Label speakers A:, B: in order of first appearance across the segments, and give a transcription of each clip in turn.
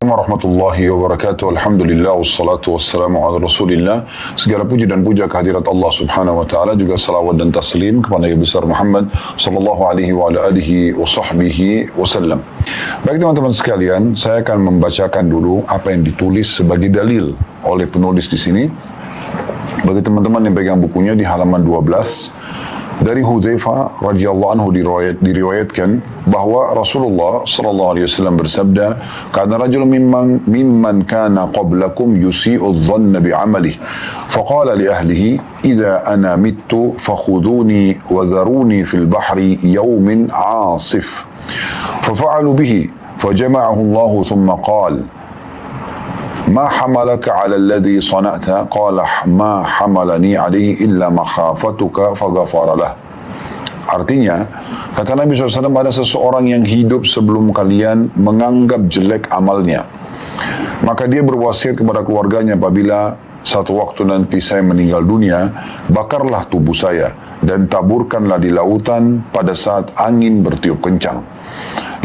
A: Warahmatullahi wabarakatuh. Alhamdulillah wassalatu wassalamu ala Rasulillah. Segala puji dan puja kehadirat Allah Subhanahu wa taala, juga salawat dan taslim kepada Nabi besar Muhammad sallallahu alaihi wa ala alihi wa sahbihi wasallam. Baik teman-teman sekalian, saya akan membacakan dulu apa yang ditulis sebagai dalil oleh penulis di sini. Bagi teman-teman yang pegang bukunya di halaman 12, dari Hudzaifah radhiyallahu anhu diriwayatkan bahwa Rasulullah sallallahu alaihi wasallam bersabda, "Kana rajul mimman kana qablakum yusi'u adh-dhanna bi'amalihi, faqala li ahlihi, idza ana mittu fakhuduni wa dharuni fil bahri yawmin 'asif." Fafa'alu bihi, fajama'ahu Allah thumma qala, "ما حملك على الذي صنعت؟ قال ما حملني عليه إلا مخافتك فغفر له." Artinya, kata Nabi SAW, ada seseorang yang hidup sebelum kalian menganggap jelek amalnya. Maka dia berwasiat kepada keluarganya, apabila satu waktu nanti saya meninggal dunia, bakarlah tubuh saya dan taburkanlah di lautan pada saat angin bertiup kencang.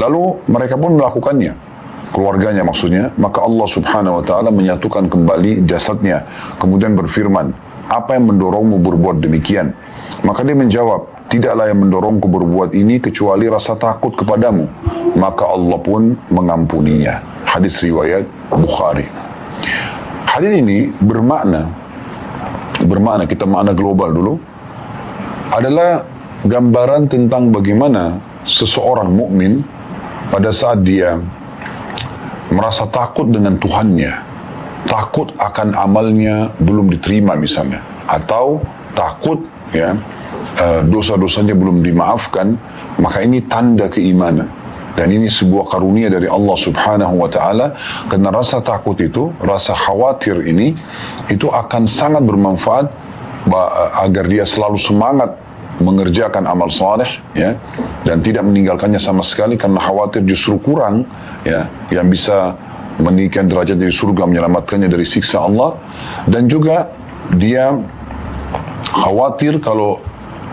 A: Lalu mereka pun melakukannya, keluarganya maksudnya. Maka Allah Subhanahu wa taala menyatukan kembali jasadnya, kemudian berfirman, "Apa yang mendorongmu berbuat demikian?" Maka dia menjawab, "Tidaklah yang mendorongku berbuat ini kecuali rasa takut kepadamu." Maka Allah pun mengampuninya. Hadis riwayat Bukhari. Hadis ini bermakna kita makna global dulu, adalah gambaran tentang bagaimana seseorang mukmin pada saat dia merasa takut dengan Tuhannya, takut akan amalnya belum diterima misalnya, atau takut dosa-dosanya belum dimaafkan, maka ini tanda keimanan. Dan ini sebuah karunia dari Allah Subhanahu wa taala, karena rasa takut itu, rasa khawatir ini, itu akan sangat bermanfaat agar dia selalu semangat mengerjakan amal saleh, dan tidak meninggalkannya sama sekali, karena khawatir justru kurang, yang bisa meninggikan derajat dari surga, menyelamatkannya dari siksa Allah. Dan juga dia khawatir kalau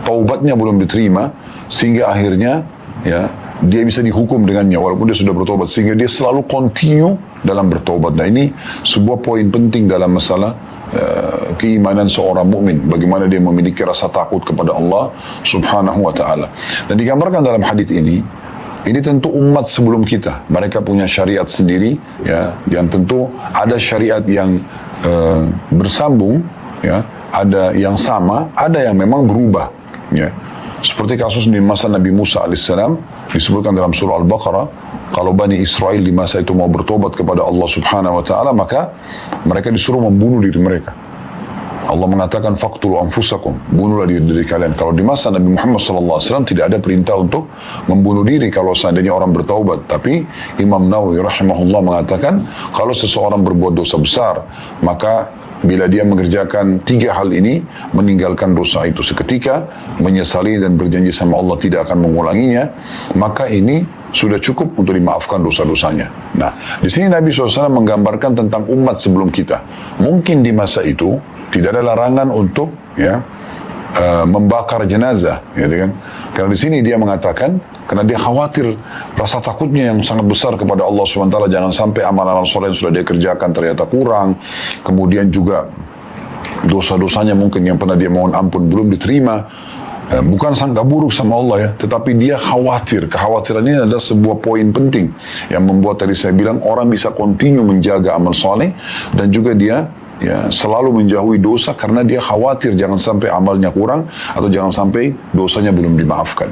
A: taubatnya belum diterima, sehingga akhirnya dia bisa dihukum dengannya walaupun dia sudah bertobat, sehingga dia selalu continue dalam bertobat. Nah, ini sebuah poin penting dalam masalah keimanan seorang mukmin, bagaimana dia memiliki rasa takut kepada Allah Subhanahu wa taala. Dan digambarkan dalam hadis ini tentu umat sebelum kita, mereka punya syariat sendiri, yang tentu ada syariat yang bersambung, ada yang sama, ada yang memang berubah, seperti kasus di masa Nabi Musa alaihissalam, disebutkan dalam surah Al-Baqarah, kalau Bani Israel di masa itu mau bertobat kepada Allah Subhanahu wa taala, maka mereka disuruh membunuh diri mereka. Allah mengatakan, "Faqtulu anfusakum," bunuhlah diri kalian. Kalau di masa Nabi Muhammad SAW tidak ada perintah untuk membunuh diri kalau seandainya orang bertaubat. Tapi Imam Nawawi rahimahullah mengatakan, kalau seseorang berbuat dosa besar, maka bila dia mengerjakan 3 hal ini, meninggalkan dosa itu seketika, menyesali dan berjanji sama Allah tidak akan mengulanginya, maka ini sudah cukup untuk dimaafkan dosa-dosanya. Nah, di sini Nabi SAW menggambarkan tentang umat sebelum kita. Mungkin di masa itu tidak ada larangan untuk membakar jenazah, kan? Karena di sini dia mengatakan, karena dia khawatir, rasa takutnya yang sangat besar kepada Allah SWT, jangan sampai amal-amal soleh yang sudah dia kerjakan ternyata kurang, kemudian juga dosa-dosanya mungkin yang pernah dia mohon ampun belum diterima. Bukan sangka buruk sama Allah, tetapi dia khawatir. Kekhawatiran ini adalah sebuah poin penting yang membuat tadi saya bilang orang bisa continue menjaga amal soleh, dan juga dia selalu menjauhi dosa karena dia khawatir jangan sampai amalnya kurang atau jangan sampai dosanya belum dimaafkan.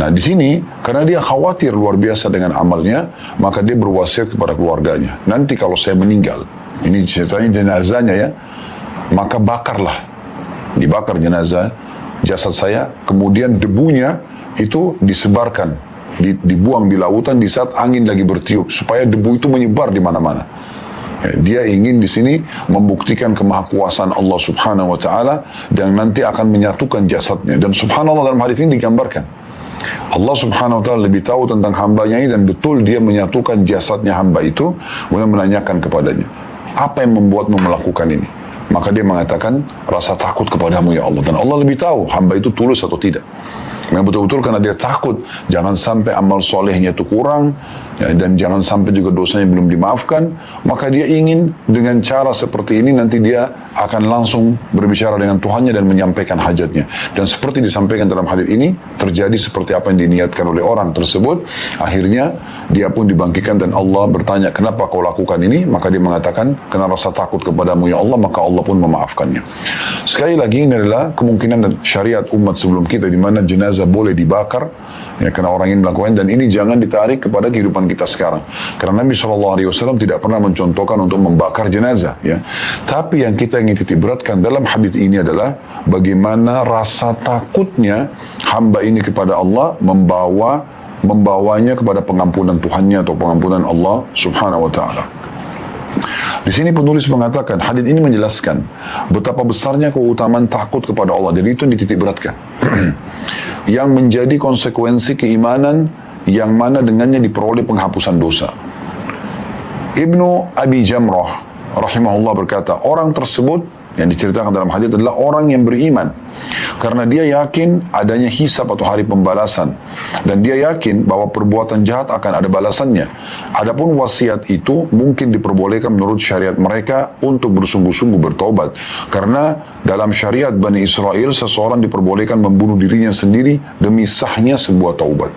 A: Nah, di sini karena dia khawatir luar biasa dengan amalnya, maka dia berwasiat kepada keluarganya, nanti kalau saya meninggal, ini ceritanya jenazahnya, maka bakarlah, dibakar jenazah jasad saya, kemudian debunya itu disebarkan, dibuang di lautan di saat angin lagi bertiup, supaya debu itu menyebar di mana-mana. Dia ingin di sini membuktikan kemahakuasaan Allah Subhanahu wa taala, dan nanti akan menyatukan jasadnya. Dan subhanallah, dalam hadis ini digambarkan Allah Subhanahu wa taala lebih tahu tentang hambanya ini, dan betul dia menyatukan jasadnya hamba itu, kemudian menanyakan kepadanya, "Apa yang membuatmu melakukan ini?" Maka dia mengatakan, "Rasa takut kepadamu ya Allah." Dan Allah lebih tahu hamba itu tulus atau tidak. Memang betul-betul karena dia takut jangan sampai amal solehnya itu kurang, ya, dan jangan sampai juga dosanya belum dimaafkan, maka dia ingin dengan cara seperti ini nanti dia akan langsung berbicara dengan Tuhannya dan menyampaikan hajatnya. Dan seperti disampaikan dalam hadis ini, terjadi seperti apa yang diniatkan oleh orang tersebut. Akhirnya dia pun dibangkitkan dan Allah bertanya, kenapa kau lakukan ini? Maka dia mengatakan, karena rasa takut kepadamu ya Allah, maka Allah pun memaafkannya. Sekali lagi, ini adalah kemungkinan dan syariat umat sebelum kita, di mana jenazah boleh dibakar, ya, karena orang ini melakukan, dan ini jangan ditarik kepada kehidupan kita sekarang. Karena Nabi SAW tidak pernah mencontohkan untuk membakar jenazah. Ya. Tapi yang kita ingin titik beratkan dalam hadis ini adalah bagaimana rasa takutnya hamba ini kepada Allah membawanya kepada pengampunan Tuhannya atau pengampunan Allah Subhanahu wa Ta'ala. Di sini penulis mengatakan, hadis ini menjelaskan betapa besarnya keutamaan takut kepada Allah. Jadi itu dititik beratkan. Yang menjadi konsekuensi keimanan yang mana dengannya diperoleh penghapusan dosa. Ibnu Abi Jamrah rahimahullah berkata, orang tersebut yang diceritakan dalam hadis adalah orang yang beriman karena dia yakin adanya hisab atau hari pembalasan, dan dia yakin bahwa perbuatan jahat akan ada balasannya. Adapun wasiat itu mungkin diperbolehkan menurut syariat mereka untuk bersungguh-sungguh bertobat, karena dalam syariat Bani Israel seseorang diperbolehkan membunuh dirinya sendiri demi sahnya sebuah taubat.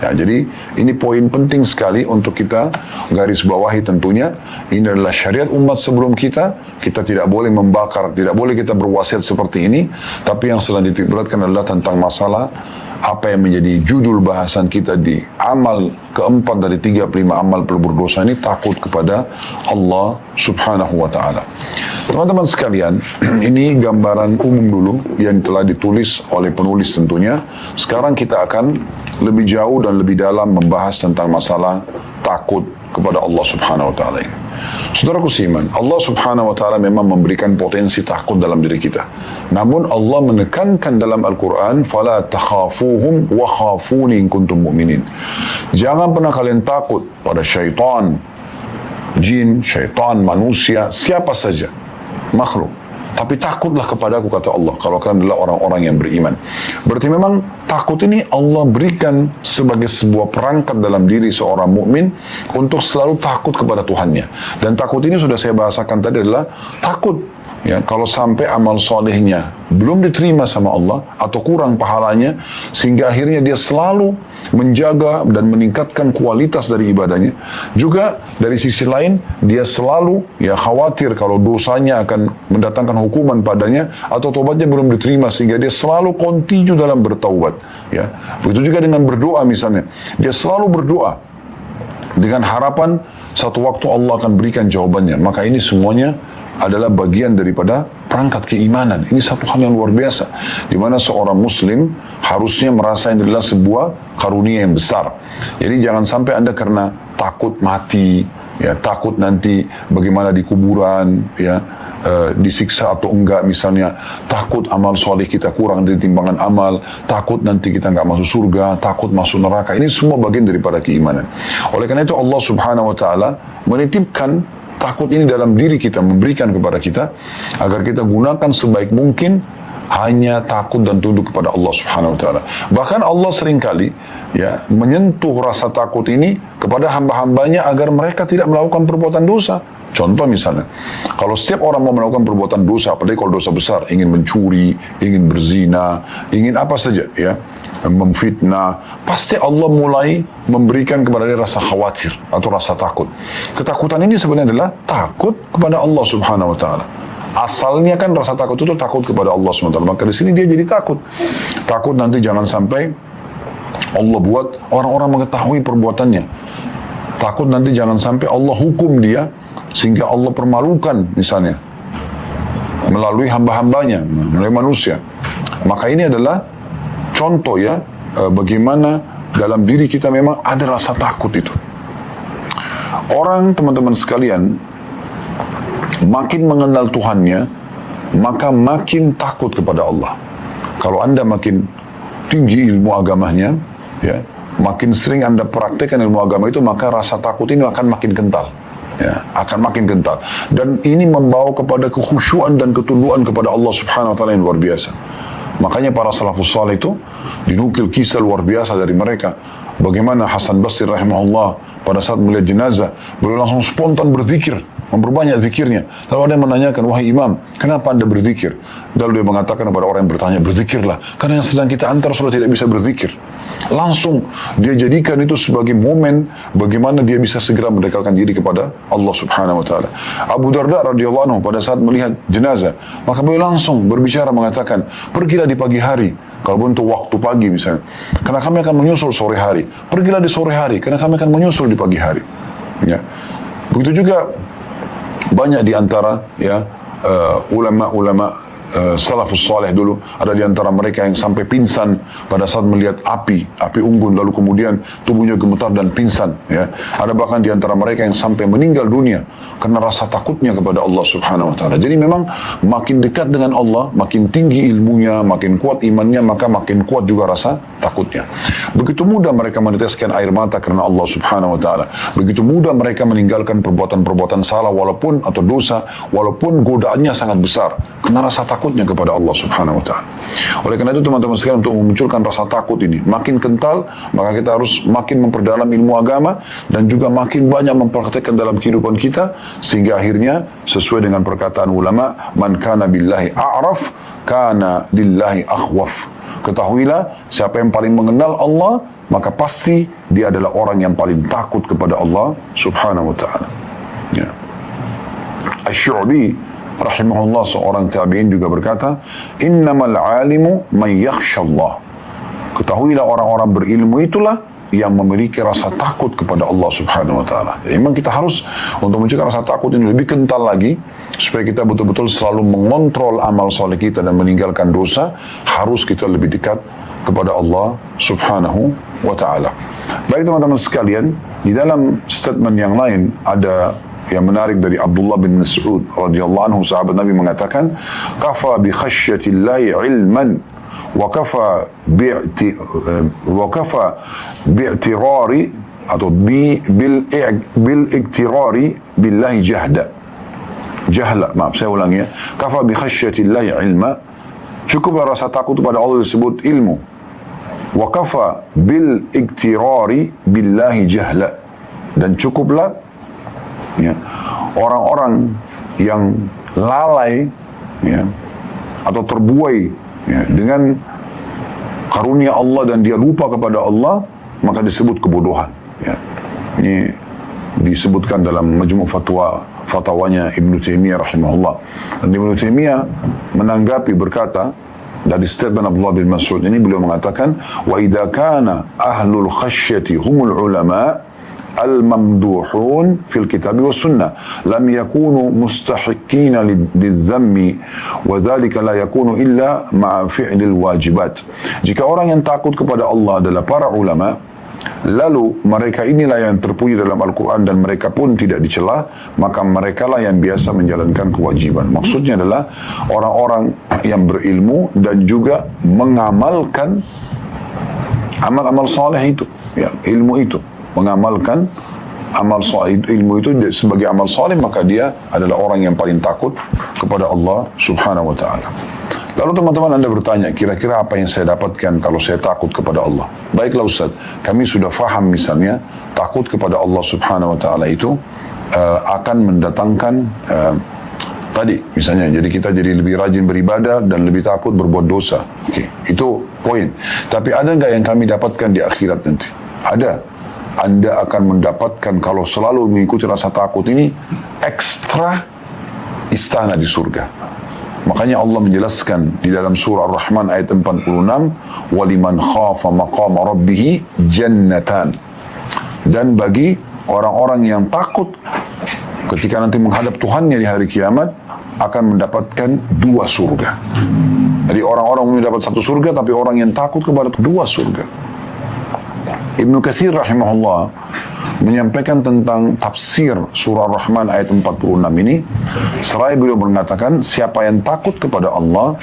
A: Ya, jadi ini poin penting sekali untuk kita garis bawahi tentunya. Ini adalah syariat umat sebelum kita. Kita tidak boleh membakar, tidak boleh kita berwasiat seperti ini. Tapi yang selanjutnya diberatkan adalah tentang masalah apa yang menjadi judul bahasan kita di amal keempat dari 35 amal pelebur dosa ini, takut kepada Allah Subhanahu wa Ta'ala. Teman-teman sekalian, ini gambaran umum dulu yang telah ditulis oleh penulis tentunya. Sekarang kita akan lebih jauh dan lebih dalam membahas tentang masalah takut kepada Allah Subhanahu wa Ta'ala ini. Saudaraku seiman, Allah Subhanahu wa Ta'ala memang memberikan potensi takut dalam diri kita. Namun Allah menekankan dalam Al-Quran, فَلَا تَخَافُوهُمْ وَخَافُونِ إِن كُنتُم مُؤْمِنِينَ. Jangan pernah kalian takut pada syaitan, jin, syaitan, manusia, siapa saja, makhluk. Tapi takutlah kepadaku, kata Allah, kalau kalian adalah orang-orang yang beriman. Berarti memang takut ini Allah berikan sebagai sebuah perangkat dalam diri seorang mukmin untuk selalu takut kepada Tuhannya. Dan takut ini sudah saya bahasakan tadi adalah takut, ya, kalau sampai amal solehnya belum diterima sama Allah atau kurang pahalanya, sehingga akhirnya dia selalu menjaga dan meningkatkan kualitas dari ibadahnya. Juga dari sisi lain dia selalu khawatir kalau dosanya akan mendatangkan hukuman padanya atau tobatnya belum diterima, sehingga dia selalu continue dalam bertaubat. Ya, begitu juga dengan berdoa misalnya, dia selalu berdoa dengan harapan satu waktu Allah akan berikan jawabannya. Maka ini semuanya adalah bagian daripada perangkat keimanan. Ini satu hal yang luar biasa, di mana seorang muslim harusnya merasa ini adalah sebuah karunia yang besar. Jadi jangan sampai Anda karena takut mati, ya, takut nanti bagaimana di kuburan, ya, disiksa atau enggak misalnya, takut amal soleh kita kurang dari timbangan amal, takut nanti kita enggak masuk surga, takut masuk neraka. Ini semua bagian daripada keimanan. Oleh karena itu Allah Subhanahu wa Ta'ala menitipkan takut ini dalam diri kita, memberikan kepada kita agar kita gunakan sebaik mungkin hanya takut dan tunduk kepada Allah Subhanahu wa Ta'ala. Bahkan Allah seringkali menyentuh rasa takut ini kepada hamba-hambanya agar mereka tidak melakukan perbuatan dosa. Contoh misalnya, kalau setiap orang mau melakukan perbuatan dosa, apalagi kalau dosa besar, ingin mencuri, ingin berzina, ingin apa saja, ya, memfitnah, pasti Allah mulai memberikan kepada dia rasa khawatir atau rasa takut. Ketakutan ini sebenarnya adalah takut kepada Allah Subhanahu wa Ta'ala. Asalnya kan rasa takut itu takut kepada Allah Subhanahu wa Ta'ala. Maka di sini dia jadi takut. Takut nanti jangan sampai Allah buat orang-orang mengetahui perbuatannya. Takut nanti jangan sampai Allah hukum dia sehingga Allah permalukan misalnya melalui hamba-hambanya, melalui manusia. Maka ini adalah contoh bagaimana dalam diri kita memang ada rasa takut itu. Orang, teman-teman sekalian, makin mengenal Tuhannya, maka makin takut kepada Allah. Kalau Anda makin tinggi ilmu agamanya, ya, makin sering Anda praktekkan ilmu agama itu, maka rasa takut ini akan makin kental. Ya, akan makin kental. Dan ini membawa kepada kekhusyuan dan ketundukan kepada Allah Subhanahu wa Ta'ala yang luar biasa. Makanya para salafus saleh itu dinukil kisah luar biasa dari mereka. bagaimana Hasan Basri rahimahullah pada saat melihat jenazah, beliau langsung spontan berzikir, memperbanyak zikirnya. Lalu ada yang menanyakan, wahai imam, kenapa anda berzikir? Lalu dia mengatakan kepada orang yang bertanya, berzikirlah, karena yang sedang kita antar sudah tidak bisa berzikir. Langsung dia jadikan itu sebagai momen bagaimana dia bisa segera mendekatkan diri kepada Allah Subhanahu wa taala. Abu Darda radhiyallahu anhu pada saat melihat jenazah, maka beliau langsung berbicara mengatakan, pergilah di pagi hari, kalau untuk waktu pagi misalnya, karena kami akan menyusul sore hari. Pergilah di sore hari, karena kami akan menyusul di pagi hari. Ya. Begitu juga banyak di antara ulama-ulama salafus saleh dulu, ada di antara mereka yang sampai pingsan pada saat melihat api unggun, lalu kemudian tubuhnya gemetar dan pingsan, ya. Ada bahkan di antara mereka yang sampai meninggal dunia karena rasa takutnya kepada Allah Subhanahu wa taala. Jadi memang makin dekat dengan Allah, makin tinggi ilmunya, makin kuat imannya, maka makin kuat juga rasa takutnya. Begitu mudah mereka meneteskan air mata karena Allah Subhanahu wa taala. Begitu mudah mereka meninggalkan perbuatan-perbuatan salah walaupun atau dosa, walaupun godaannya sangat besar, karena rasa takutnya kepada Allah Subhanahu wa taala. Oleh karena itu teman-teman sekalian, untuk memunculkan rasa takut ini makin kental, maka kita harus makin memperdalam ilmu agama dan juga makin banyak mempraktekkan dalam kehidupan kita, sehingga akhirnya sesuai dengan perkataan ulama, man kana billahi a'raf kana lillahi akhwaf. Ketahuilah, siapa yang paling mengenal Allah, maka pasti dia adalah orang yang paling takut kepada Allah Subhanahu wa taala. Ya. Asy-Syu'bi rahimahullah, seorang tabi'in, juga berkata, innamal alimu man yakhshallah. Ketahuilah, orang-orang berilmu itulah yang memiliki rasa takut kepada Allah Subhanahu wa taala. Ya, memang kita harus untuk mencegah rasa takut ini lebih kental lagi, supaya kita betul-betul selalu mengontrol amal soleh kita dan meninggalkan dosa. Harus kita lebih dekat kepada Allah Subhanahu wa taala. Baik teman-teman sekalian, di dalam statement yang lain ada yang menarik dari Abdullah bin Mas'ud radhiyallahu anhu, sahabat Nabi, mengatakan, kafa bi khasyatillahi ilman wa kafa bi'tirari atau bil iktirari billahi jahla, maaf saya ulangi ya, kafa bi khasyatillahi ilma, cukuplah rasa takut kepada Allah disebut ilmu, wa kafa bil iktirari billahi jahla, dan cukuplah, ya, orang-orang yang lalai, ya, atau terbuai, ya, dengan karunia Allah dan dia lupa kepada Allah, maka disebut kebodohan. Ya. Ini disebutkan dalam majmu' fatwanya Ibnu Taimiyah rahimahullah. Dan Ibnu Taimiyah menanggapi berkata, dari statement Abdullah bin Mas'ud ini, beliau mengatakan, wa idza kana ahlul khasyati humul ulama al-mamduhun fil kitab wa sunnah lam yakunu mustahiqina lidh-dhammi wa dhalika la yakunu illa ma'a fi'lil wajibat. Jika orang yang takut kepada Allah adalah para ulama, lalu mereka inilah yang terpuji dalam Al-Quran dan mereka pun tidak dicela, maka mereka lah yang biasa menjalankan kewajiban. Maksudnya adalah orang-orang yang berilmu dan juga mengamalkan amal-amal saleh itu, ya, ilmu itu, mengamalkan amal saleh, ilmu itu sebagai amal saleh, maka dia adalah orang yang paling takut kepada Allah Subhanahu wa taala. Lalu teman-teman Anda bertanya, kira-kira apa yang saya dapatkan kalau saya takut kepada Allah? Baiklah Ustaz, kami sudah faham misalnya takut kepada Allah Subhanahu wa taala itu akan mendatangkan tadi misalnya, jadi kita jadi lebih rajin beribadah dan lebih takut berbuat dosa. Oke, itu poin. Tapi ada nggak yang kami dapatkan di akhirat nanti? Ada. Anda akan mendapatkan, kalau selalu mengikuti rasa takut ini, ekstra istana di surga. Makanya Allah menjelaskan di dalam surah Ar-Rahman ayat 46, waliman khafa maqama rabbih jannatan. Dan bagi orang-orang yang takut ketika nanti menghadap Tuhannya di hari kiamat, akan mendapatkan 2 surga. Jadi orang-orang mendapat 1 surga, tapi orang yang takut kepada 2 surga. Ibnu Katsir rahimahullah menyampaikan tentang tafsir surah Ar-Rahman ayat 46 ini, seraya beliau mengatakan, siapa yang takut kepada Allah,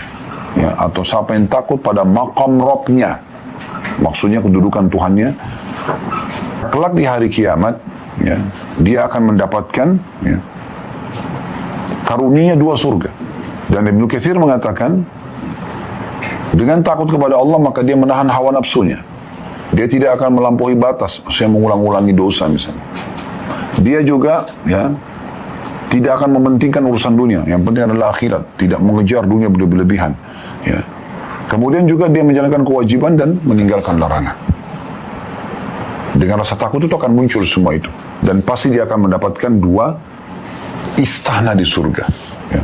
A: ya, atau siapa yang takut pada maqam Rabbnya, maksudnya kedudukan Tuhannya, kelak di hari kiamat, ya, dia akan mendapatkan, ya, karunia 2 surga. Dan Ibnu Katsir mengatakan, dengan takut kepada Allah maka dia menahan hawa nafsunya. Dia tidak akan melampaui batas, maksudnya mengulang-ulangi dosa misalnya. Dia juga ya tidak akan mementingkan urusan dunia, yang penting adalah akhirat, tidak mengejar dunia berlebihan. Ya. Kemudian juga dia menjalankan kewajiban dan meninggalkan larangan. Dengan rasa takut itu akan muncul semua itu, dan pasti dia akan mendapatkan 2 istana di surga. Ya.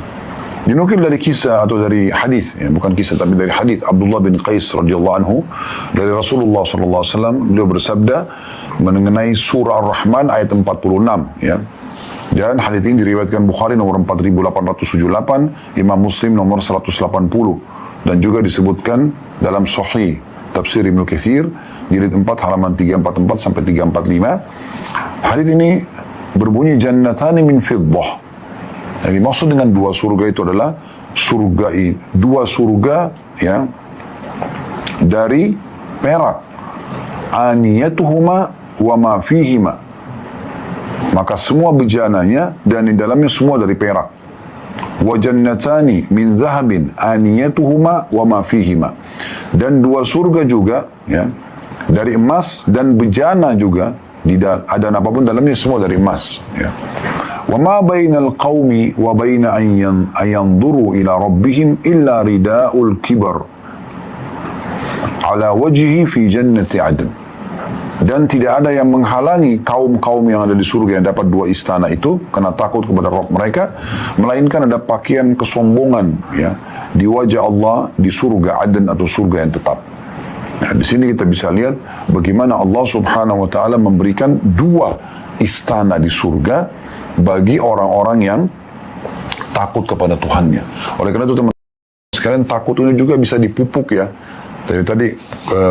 A: Dinukil dari kisah atau dari hadis, ya, bukan kisah tapi dari hadis Abdullah bin Qais radhiyallahu anhu dari Rasulullah sallallahu alaihi wasallam, beliau bersabda mengenai surah Ar-Rahman ayat 46, ya. Dan hadis ini diriwayatkan Bukhari nomor 4878, Imam Muslim nomor 180, dan juga disebutkan dalam Sahih Tafsir Ibnu Katsir jilid 4 halaman 344 sampai 345. Hadis ini berbunyi jannatani min fiddah. Jadi maksud dengan 2 surga itu adalah dua surga ya dari perak. Aniyatuhuma wa ma fihima. Maka semua bejananya dan di dalamnya semua dari perak. Wa jannatani min zahabin aniyatuhuma wa ma fihima. Dan 2 surga juga ya dari emas dan bejana juga, ada apapun dalamnya semua dari emas ya. وَمَا بَيْنَ الْقَوْمِ وَبَيْنَ أَنْ يَنْظُرُوا إِلَى رَبِّهِمْ إِلَّا رِدَاءُ الْكِبَرِ عَلَى وَجْهِ فِي جَنَّةِ عَدْنٍ. Dan tidak ada yang menghalangi kaum-kaum yang ada di surga yang dapat 2 istana itu karena takut kepada Rabb mereka, melainkan ada pakaian kesombongan ya di wajah Allah di surga Aden atau surga yang tetap. Nah, di sini kita bisa lihat bagaimana Allah Subhanahu wa taala memberikan 2 istana di surga bagi orang-orang yang takut kepada Tuhannya. Oleh karena itu teman-teman sekalian, takut ini juga bisa dipupuk ya. Tadi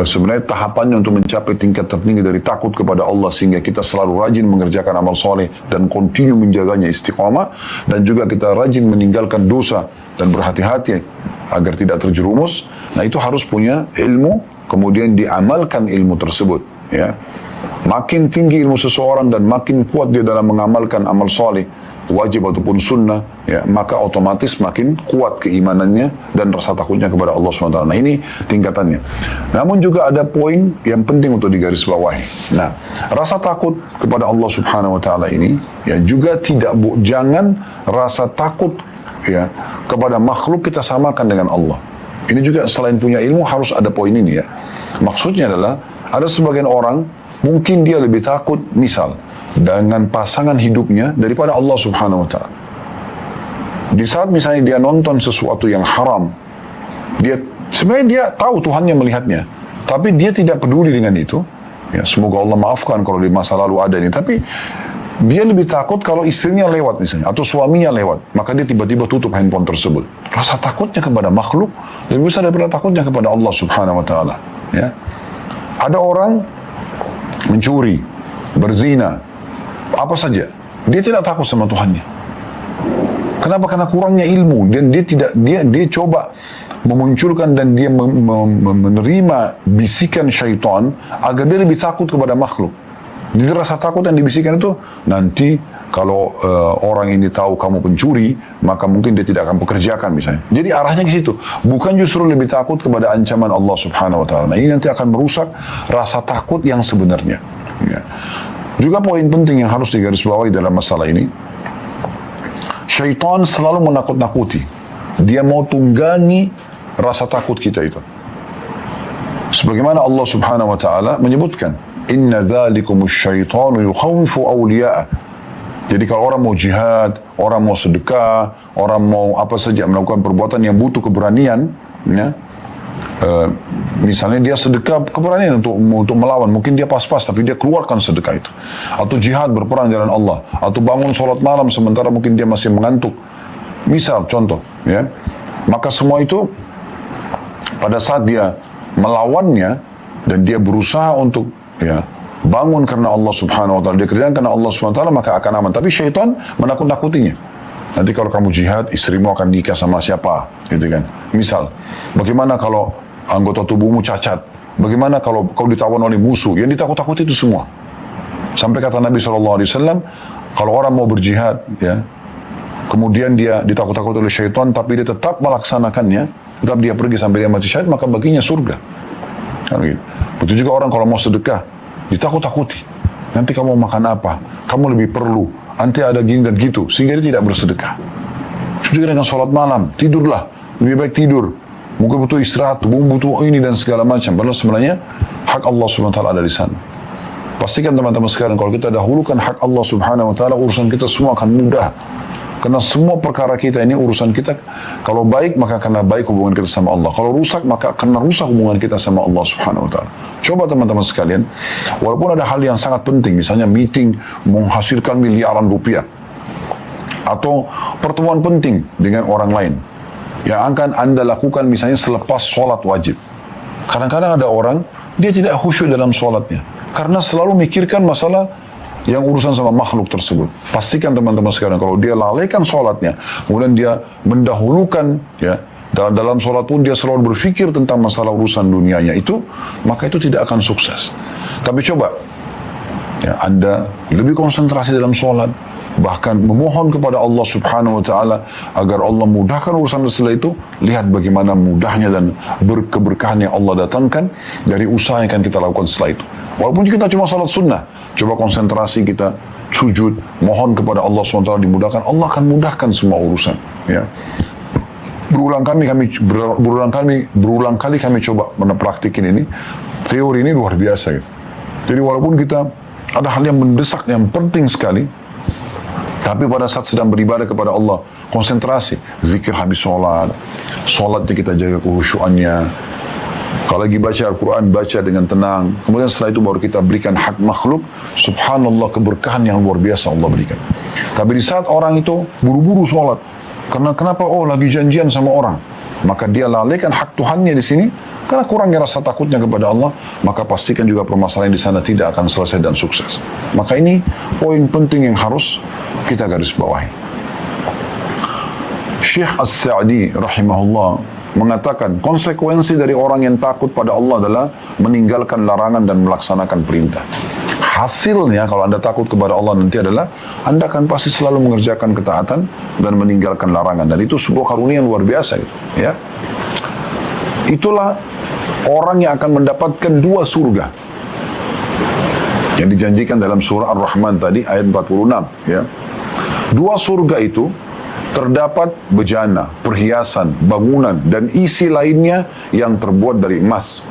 A: sebenarnya tahapannya untuk mencapai tingkat tertinggi dari takut kepada Allah sehingga kita selalu rajin mengerjakan amal soleh dan continue menjaganya istiqamah, dan juga kita rajin meninggalkan dosa dan berhati-hati agar tidak terjerumus. Nah, itu harus punya ilmu, kemudian diamalkan ilmu tersebut ya. Makin tinggi ilmu seseorang dan makin kuat dia dalam mengamalkan amal soleh, wajib ataupun sunnah, ya, maka otomatis makin kuat keimanannya dan rasa takutnya kepada Allah SWT. Nah, ini tingkatannya. Namun juga ada poin yang penting untuk digarisbawahi. Nah, rasa takut kepada Allah Subhanahu Wa Taala ini, ya juga jangan rasa takut ya kepada makhluk kita samakan dengan Allah. Ini juga selain punya ilmu harus ada poin ini ya. Maksudnya adalah ada sebagian orang mungkin dia lebih takut misal dengan pasangan hidupnya daripada Allah Subhanahu Wa Taala. Di saat misalnya dia nonton sesuatu yang haram, sebenarnya dia tahu Tuhannya melihatnya, tapi dia tidak peduli dengan itu. Ya, semoga Allah maafkan kalau di masa lalu ada ini. Tapi dia lebih takut kalau istrinya lewat misalnya atau suaminya lewat, maka dia tiba-tiba tutup handphone tersebut. Rasa takutnya kepada makhluk lebih besar daripada takutnya kepada Allah Subhanahu Wa Taala. Ya, ada orang mencuri, berzina, apa saja, dia tidak takut sama Tuhannya. Kenapa? Karena kurangnya ilmu, dan dia coba memunculkan dan dia menerima bisikan syaitan agar dia lebih takut kepada makhluk. Jadi rasa takut yang dibisikkan itu, nanti kalau orang ini tahu kamu pencuri, maka mungkin dia tidak akan pekerjakan misalnya. Jadi arahnya ke situ, bukan justru lebih takut kepada ancaman Allah Subhanahu Wa Taala. Nah, ini nanti akan merusak rasa takut yang sebenarnya. Ya. Juga poin penting yang harus digarisbawahi dalam masalah ini, syaitan selalu menakut-nakuti. Dia mau tunggangi rasa takut kita itu. Sebagaimana Allah Subhanahu Wa Taala menyebutkan, Inna dzalikumus syaitanu yukhawifu awliya'a. Jadi kalau orang mau jihad, orang mau sedekah, orang mau apa saja melakukan perbuatan yang butuh keberanian, ya, misalnya dia sedekah keberanian untuk melawan, mungkin dia pas-pas tapi dia keluarkan sedekah itu, atau jihad berperang jalan Allah, atau bangun sholat malam sementara mungkin dia masih mengantuk, misal contoh, ya, maka semua itu pada saat dia melawannya dan dia berusaha untuk ya bangun karena Allah Subhanahu Wa Taala, dia kerjakan karena Allah Subhanahu Wa Taala, maka akan aman. Tapi syaitan menakut-nakutinya. Nanti kalau kamu jihad, istrimu akan nikah sama siapa, gitu kan? Misal, bagaimana kalau anggota tubuhmu cacat? Bagaimana kalau kau ditawan oleh musuh? Yang ditakut-takuti itu semua. Sampai kata Nabi SAW, kalau orang mau berjihad, ya, kemudian dia ditakut-takuti oleh syaitan, tapi dia tetap melaksanakannya, tetap dia pergi sampai dia mati syahid, maka baginya surga. Kan gitu. Begitu juga orang kalau mau sedekah, ditakut-takuti. Nanti kamu mau makan apa? Kamu lebih perlu. Nanti ada gini dan gitu. Sehingga dia tidak bersedekah. Juga dengan sholat malam, tidurlah. Lebih baik tidur. Mungkin butuh istirahat, butuh ini dan segala macam. Padahal sebenarnya hak Allah SWT ada di sana. Pastikan teman-teman sekalian, kalau kita dahulukan hak Allah Subhanahu wa ta'ala, urusan kita semua akan mudah. Karena semua perkara kita ini urusan kita, kalau baik maka karena baik hubungan kita sama Allah. Kalau rusak maka karena rusak hubungan kita sama Allah Subhanahu wa ta'ala. Coba teman-teman sekalian, walaupun ada hal yang sangat penting, misalnya meeting menghasilkan miliaran rupiah, atau pertemuan penting dengan orang lain, yang akan Anda lakukan misalnya selepas sholat wajib. Kadang-kadang ada orang, dia tidak khusyuk dalam sholatnya, karena selalu mikirkan masalah yang urusan sama makhluk tersebut. Pastikan teman-teman sekarang, kalau dia lalaikan sholatnya, kemudian dia mendahulukan, ya, dalam sholat pun dia selalu berpikir tentang masalah urusan dunianya itu, maka itu tidak akan sukses. Tapi coba, ya, Anda lebih konsentrasi dalam sholat, bahkan memohon kepada Allah Subhanahu wa ta'ala agar Allah mudahkan urusan setelah itu. Lihat bagaimana mudahnya dan keberkahan yang Allah datangkan dari usaha yang akan kita lakukan setelah itu. Walaupun kita cuma salat sunnah, coba konsentrasi kita, sujud, mohon kepada Allah SWT dimudahkan, Allah akan mudahkan semua urusan. Ya. Berulang kali kami coba praktikin ini, teori ini luar biasa. Gitu. Jadi walaupun kita ada hal yang mendesak, yang penting sekali, tapi pada saat sedang beribadah kepada Allah, konsentrasi, zikir habis sholatnya kita jaga kehusyuannya. Kalau lagi baca Al-Quran, baca dengan tenang. Kemudian setelah itu baru kita berikan hak makhluk. Subhanallah, keberkahan yang luar biasa Allah berikan. Tapi di saat orang itu buru-buru sholat, karena kenapa? Oh, lagi janjian sama orang. Maka dia lalaikan hak Tuhannya di sini, karena kurangnya rasa takutnya kepada Allah. Maka pastikan juga permasalahan di sana tidak akan selesai dan sukses. Maka ini poin penting yang harus kita garis bawahi. Syekh As-Sa'di rahimahullah mengatakan konsekuensi dari orang yang takut pada Allah adalah meninggalkan larangan dan melaksanakan perintah. Hasilnya kalau Anda takut kepada Allah nanti adalah Anda akan pasti selalu mengerjakan ketaatan dan meninggalkan larangan, dan itu sebuah karunia yang luar biasa gitu, ya. Itulah orang yang akan mendapatkan 2 surga yang dijanjikan dalam surah Ar-Rahman tadi ayat 46, ya. 2 surga itu terdapat bejana, perhiasan, bangunan, dan isi lainnya yang terbuat dari emas.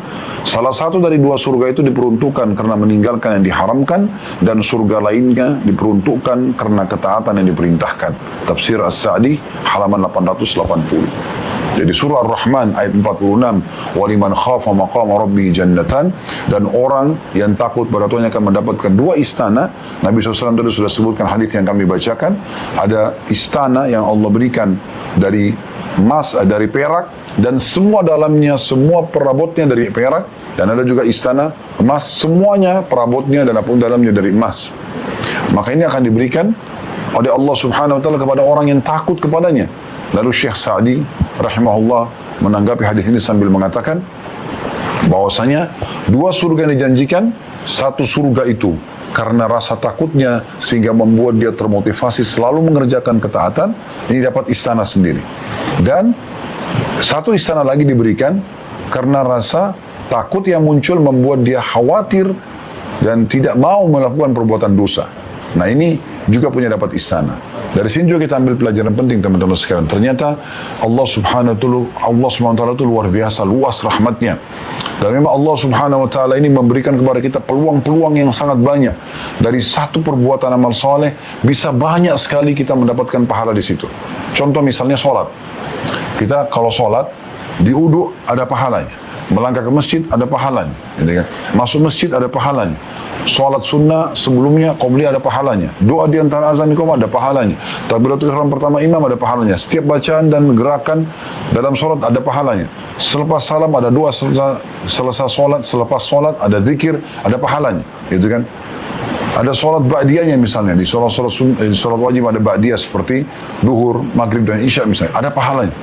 A: Salah satu dari 2 surga itu diperuntukkan karena meninggalkan yang diharamkan, dan surga lainnya diperuntukkan karena ketaatan yang diperintahkan. Tafsir As-Sa'di halaman 880. Jadi surah Ar-Rahman ayat 46, waliman khafa maqama rabbi jannatan, dan orang yang takut pada Tuhan akan mendapatkan 2 istana. Nabi SAW tadi sudah sebutkan hadis yang kami bacakan. Ada istana yang Allah berikan dari emas, dari perak, dan semua dalamnya, semua perabotnya dari perak, dan ada juga istana emas, semuanya perabotnya dan apapun dalamnya dari emas. Maka ini akan diberikan oleh Allah Subhanahu wa ta'ala kepada orang yang takut kepadanya. Lalu Syekh Sa'di rahimahullah menanggapi hadis ini sambil mengatakan bahwasanya 2 surga yang dijanjikan, 1 surga itu karena rasa takutnya sehingga membuat dia termotivasi selalu mengerjakan ketaatan, ini dapat istana sendiri. Dan 1 istana lagi diberikan karena rasa takut yang muncul membuat dia khawatir dan tidak mau melakukan perbuatan dosa. Nah, ini juga punya dapat istana. Dari sini juga kita ambil pelajaran penting teman-teman sekalian. Ternyata Allah Subhanahu wa ta'ala itu luar biasa, luas rahmatnya. Dan memang Allah Subhanahu wa ta'ala ini memberikan kepada kita peluang-peluang yang sangat banyak. Dari 1 perbuatan amal soleh, bisa banyak sekali kita mendapatkan pahala di situ. Contoh misalnya sholat. Kita kalau sholat, di wudu ada pahalanya. Melangkah ke masjid ada pahalanya. Gitu kan? Masuk masjid ada pahalanya. Sholat sunnah sebelumnya qobliyah ada pahalanya. Doa di antara azan iqamah ada pahalanya. Takbiratul ihram pertama imam ada pahalanya. Setiap bacaan dan gerakan dalam sholat ada pahalanya. Selepas salam ada doa, selesai sholat, selepas sholat ada zikir, ada pahalanya. Gitu kan? Ada sholat ba'diyahnya misalnya. Di sholat wajib ada ba'diyah seperti duhur, maghrib dan isya misalnya. Ada pahalanya.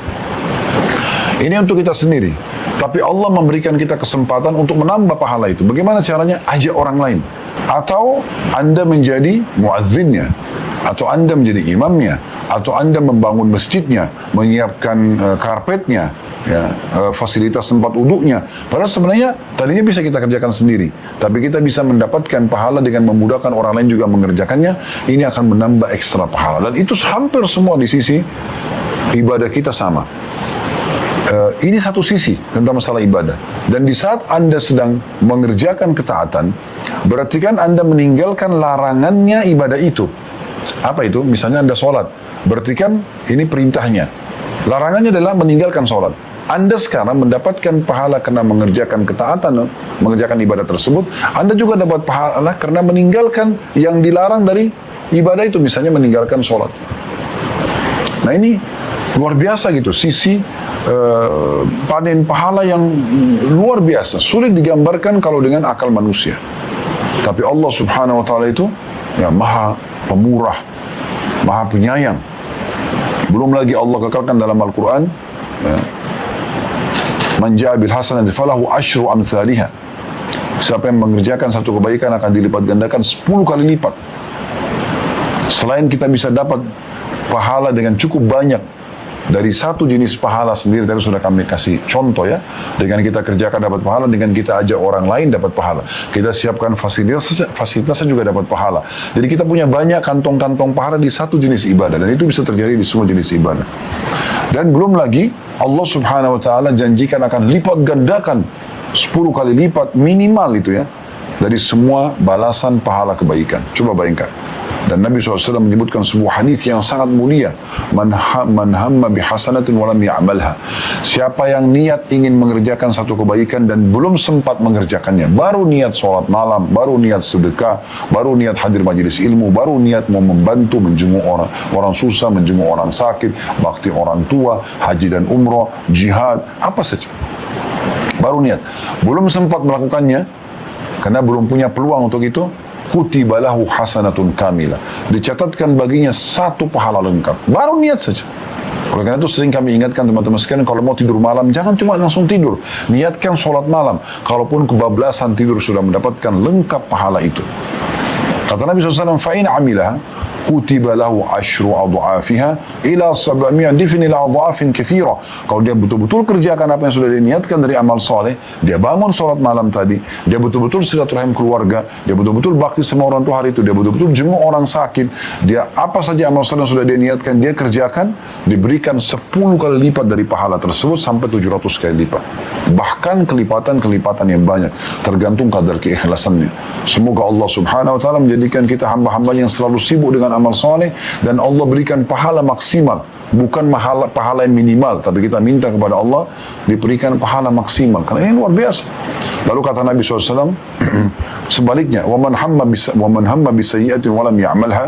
A: Ini untuk kita sendiri. Tapi Allah memberikan kita kesempatan untuk menambah pahala itu. Bagaimana caranya? Ajak orang lain. Atau Anda menjadi muazzinnya, atau Anda menjadi imamnya, atau Anda membangun masjidnya, menyiapkan karpetnya, ya, fasilitas tempat uduknya. Padahal sebenarnya tadinya bisa kita kerjakan sendiri, tapi kita bisa mendapatkan pahala dengan memudahkan orang lain juga mengerjakannya. Ini akan menambah ekstra pahala, dan itu hampir semua di sisi ibadah kita sama. Ini satu sisi tentang masalah ibadah. Dan di saat Anda sedang mengerjakan ketaatan, berarti kan Anda meninggalkan larangannya ibadah itu. Apa itu? Misalnya Anda sholat, berarti kan ini perintahnya. Larangannya adalah meninggalkan sholat. Anda sekarang mendapatkan pahala karena mengerjakan ketaatan, mengerjakan ibadah tersebut. Anda juga dapat pahala karena meninggalkan yang dilarang dari ibadah itu, misalnya meninggalkan sholat. Nah ini luar biasa gitu, sisi panen pahala yang luar biasa, sulit digambarkan kalau dengan akal manusia. Tapi Allah subhanahu wa ta'ala itu ya maha pemurah, maha penyayang. Belum lagi Allah kekalkan dalam Al-Quran, ya, man ja'a bil hasanati falahu asyru amthaliha. Siapa yang mengerjakan satu kebaikan akan dilipat gandakan 10 kali lipat. Selain kita bisa dapat pahala dengan cukup banyak dari satu jenis pahala sendiri, tadi sudah kami kasih contoh ya, dengan kita kerjakan dapat pahala, dengan kita ajak orang lain dapat pahala, kita siapkan fasilitasnya juga dapat pahala. Jadi kita punya banyak kantong-kantong pahala di satu jenis ibadah, dan itu bisa terjadi di semua jenis ibadah. Dan belum lagi Allah subhanahu wa ta'ala janjikan akan lipat gandakan 10 kali lipat minimal itu ya, dari semua balasan pahala kebaikan. Coba bayangkan. Dan Nabi SAW menyebutkan sebuah hadis yang sangat mulia, man hamma bihasanatin walam ya'malha. Siapa yang niat ingin mengerjakan satu kebaikan dan belum sempat mengerjakannya, baru niat sholat malam, baru niat sedekah, baru niat hadir majelis ilmu, baru niat mau membantu, menjenguk orang susah, menjenguk orang sakit, bakti orang tua, haji dan umroh, jihad, apa saja, baru niat, belum sempat melakukannya karena belum punya peluang untuk itu, kutiba lahu hasanatun kamila, dicatatkan baginya satu pahala lengkap, baru niat saja. Oleh karena itu sering kami ingatkan teman-teman sekalian, kalau mau tidur malam jangan cuma langsung tidur, niatkan sholat malam. Kalaupun kebablasan tidur sudah mendapatkan lengkap pahala itu. Kata Nabi SAW, fa'in amilah kutiba lahu asyru adha'afiha ila 700 difin ila adha'afin kathira. Kalau dia betul-betul kerjakan apa yang sudah diniatkan dari amal soleh, dia bangun sholat malam tadi, dia betul-betul silaturahim keluarga, dia betul-betul bakti sama orang tua hari itu, dia betul-betul jenguk orang sakit, dia apa saja amal soleh yang sudah diniatkan, dia kerjakan, diberikan 10 kali lipat dari pahala tersebut sampai 700 kali lipat. Bahkan kelipatan-kelipatan yang banyak, tergantung kadar keikhlasannya. Semoga Allah subhanahu wa ta'ala menjadikan kita hamba-hamba yang selalu sibuk dengan amal soleh, dan Allah berikan pahala maksimal, bukan pahala yang minimal, tapi kita minta kepada Allah diberikan pahala maksimal, karena ini luar biasa. Lalu kata Nabi SAW, sebaliknya, وَمَنْ هَمَّ بِسَيِّئَةٍ وَلَمْ يَعْمَلْهَا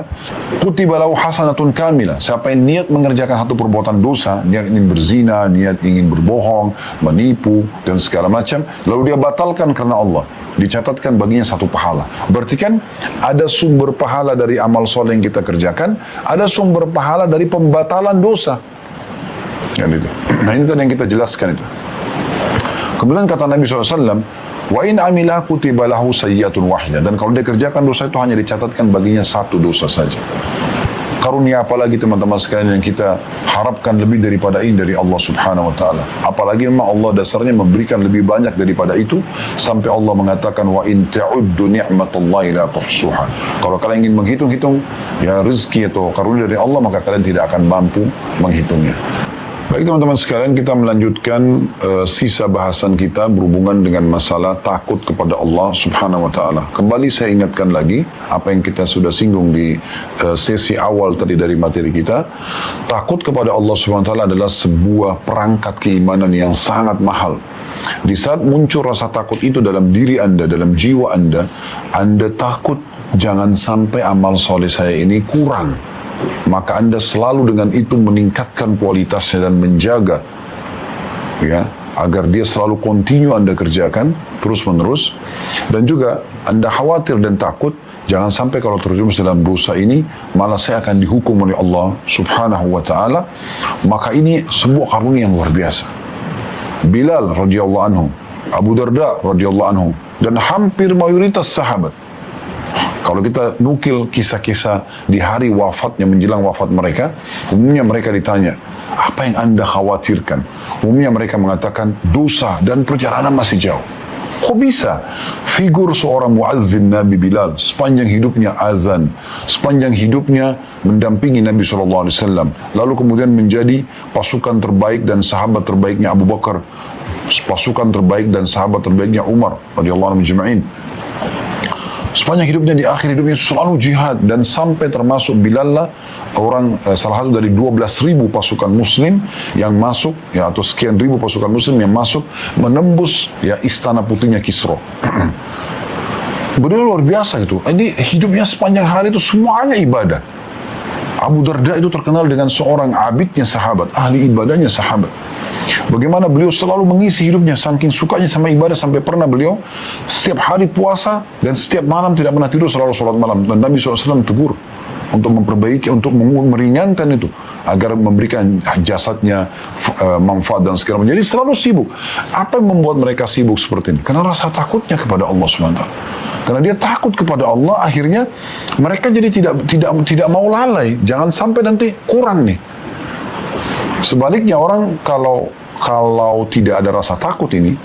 A: كُتِبَ لَهُ حَسَنَةٌ كَامِلَةٌ. Siapa yang niat mengerjakan satu perbuatan dosa, niat ingin berzina, niat ingin berbohong, menipu, dan segala macam, lalu dia batalkan karena Allah, dicatatkan baginya satu pahala. Berarti kan ada sumber pahala dari amal soleh yang kita kerjakan, ada sumber pahala dari pembatalan dosa. Nah ini tadi yang kita jelaskan itu. Kemudian kata Nabi SAW, wa in amilah kutiba lahu sayyi'atun wahidah. Dan kalau dia kerjakan dosa itu hanya dicatatkan baginya satu dosa saja. Karunia apalagi teman-teman sekalian yang kita harapkan lebih daripada ini dari Allah subhanahu wa ta'ala. Apalagi memang Allah dasarnya memberikan lebih banyak daripada itu, sampai Allah mengatakan wa in ta'uddu ni'matallahi la tuhsuha. Kalau kalian ingin menghitung-hitung ya rezeki atau karunia dari Allah, maka kalian tidak akan mampu menghitungnya. Baik teman-teman sekalian, kita melanjutkan sisa bahasan kita berhubungan dengan masalah takut kepada Allah subhanahu wa ta'ala. Kembali saya ingatkan lagi apa yang kita sudah singgung di sesi awal tadi dari materi kita. Takut kepada Allah subhanahu wa ta'ala adalah sebuah perangkat keimanan yang sangat mahal. Di saat muncul rasa takut itu dalam diri Anda, dalam jiwa Anda takut jangan sampai amal soleh saya ini kurang. Maka Anda selalu dengan itu meningkatkan kualitasnya dan menjaga ya, agar dia selalu continue Anda kerjakan terus menerus. Dan juga Anda khawatir dan takut jangan sampai kalau terjerumus dalam dosa ini malah saya akan dihukum oleh Allah subhanahu wa ta'ala. Maka ini sebuah karunia yang luar biasa. Bilal radhiyallahu anhu, Abu Darda radhiyallahu anhu, dan hampir mayoritas sahabat Kalau kita nukil kisah-kisah di hari wafatnya, menjelang wafat mereka, umumnya mereka ditanya, apa yang Anda khawatirkan? Umumnya mereka mengatakan, dosa dan perjalanan masih jauh. Kok bisa? Figur seorang muazzin Nabi Bilal, sepanjang hidupnya azan, sepanjang hidupnya mendampingi Nabi SAW, lalu kemudian menjadi pasukan terbaik dan sahabat terbaiknya Abu Bakar, pasukan terbaik dan sahabat terbaiknya Umar radhiyallahu anhu ajma'in. Sepanjang hidupnya, di akhir hidupnya selalu jihad, dan sampai termasuk Bilal lah orang salah satu dari 12.000 pasukan muslim yang masuk, ya, atau sekian ribu pasukan muslim yang masuk menembus, ya, istana putihnya Kisra. Beliau luar biasa gitu. Ini hidupnya sepanjang hari itu semuanya ibadah. Abu Darda itu terkenal dengan seorang abidnya sahabat, ahli ibadahnya sahabat. Bagaimana beliau selalu mengisi hidupnya, saking sukanya sama ibadah, sampai pernah beliau setiap hari puasa dan setiap malam tidak pernah tidur, selalu sholat malam. Dan Nabi SAW tegur untuk memperbaiki, untuk meringankan itu, agar memberikan jasadnya manfaat dan segala macam. Jadi selalu sibuk. Apa yang membuat mereka sibuk seperti ini? Karena rasa takutnya kepada Allah SWT. Karena dia takut kepada Allah, akhirnya mereka jadi tidak mau lalai. Jangan sampai nanti kurang nih. Sebaliknya orang kalau tidak ada rasa takut ini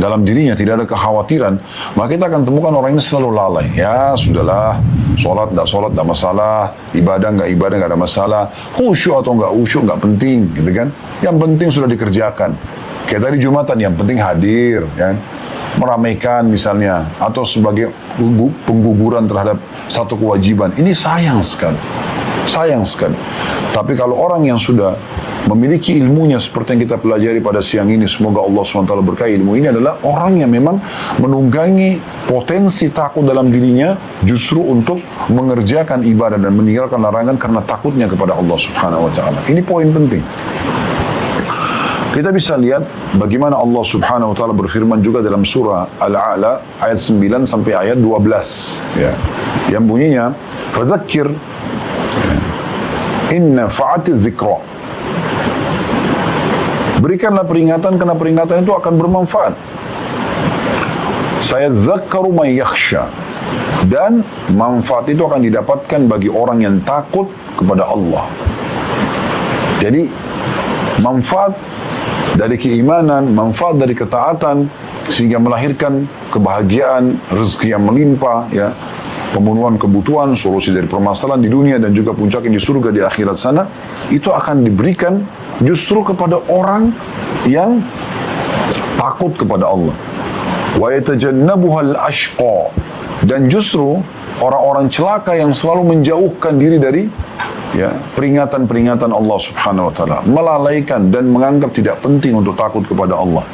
A: dalam dirinya, tidak ada kekhawatiran, maka kita akan temukan orang ini selalu lalai. Ya sudahlah, sholat tidak masalah, ibadah nggak ada masalah, khusyuk atau nggak khusyuk nggak penting, gitu kan? Yang penting sudah dikerjakan. Kayak tadi Jumatan, yang penting hadir, kan? Meramaikan misalnya, atau sebagai pengguguran terhadap satu kewajiban. Ini sayang sekali. Sayang sekali. Tapi kalau orang yang sudah memiliki ilmunya seperti yang kita pelajari pada siang ini, semoga Allah SWT berkahi ilmu ini, adalah orang yang memang menunggangi potensi takut dalam dirinya justru untuk mengerjakan ibadah dan meninggalkan larangan karena takutnya kepada Allah Subhanahu wa taala. Ini poin penting. Kita bisa lihat bagaimana Allah Subhanahu wa taala berfirman juga dalam surah Al-A'la ayat 9 sampai ayat 12, ya. Yang bunyinya, "Fadzakir inna fa'ati dzikra." Berikanlah peringatan, karena peringatan itu akan bermanfaat. Sayadzakkaru man yakhsha. Dan manfaat itu akan didapatkan bagi orang yang takut kepada Allah. Jadi manfaat dari keimanan, manfaat dari ketaatan, sehingga melahirkan kebahagiaan, rezeki yang melimpah, ya, pemenuhan kebutuhan, solusi dari permasalahan di dunia dan juga puncaknya di surga di akhirat sana, itu akan diberikan justru kepada orang yang takut kepada Allah. Wa yatajannabuhal ashqa, dan justru orang-orang celaka yang selalu menjauhkan diri dari, ya, peringatan-peringatan Allah Subhanahu wa taala, melalaikan dan menganggap tidak penting untuk takut kepada Allah.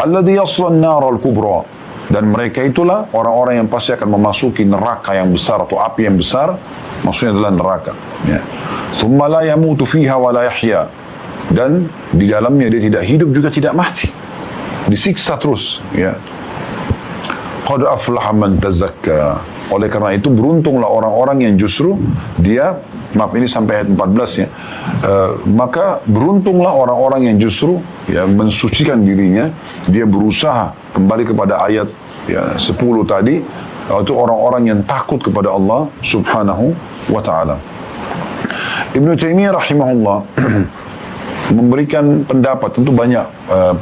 A: Alladzi yaslan naral kubra, dan mereka itulah orang-orang yang pasti akan memasuki neraka yang besar atau api yang besar, maksudnya adalah neraka, ya. Tsumma la yamutu fiha wa la yahya, dan di dalamnya dia tidak hidup juga tidak mati, disiksa terus, ya. Qad aflaha man tazakka. Oleh karena itu beruntunglah orang-orang yang justru dia, maaf ini sampai ayat 14, ya. Maka beruntunglah orang-orang yang justru, ya, mensucikan dirinya, dia berusaha kembali kepada ayat, ya, 10 tadi, yaitu orang-orang yang takut kepada Allah Subhanahu wa taala. Ibnu Taimiyah rahimahullah memberikan pendapat, tentu banyak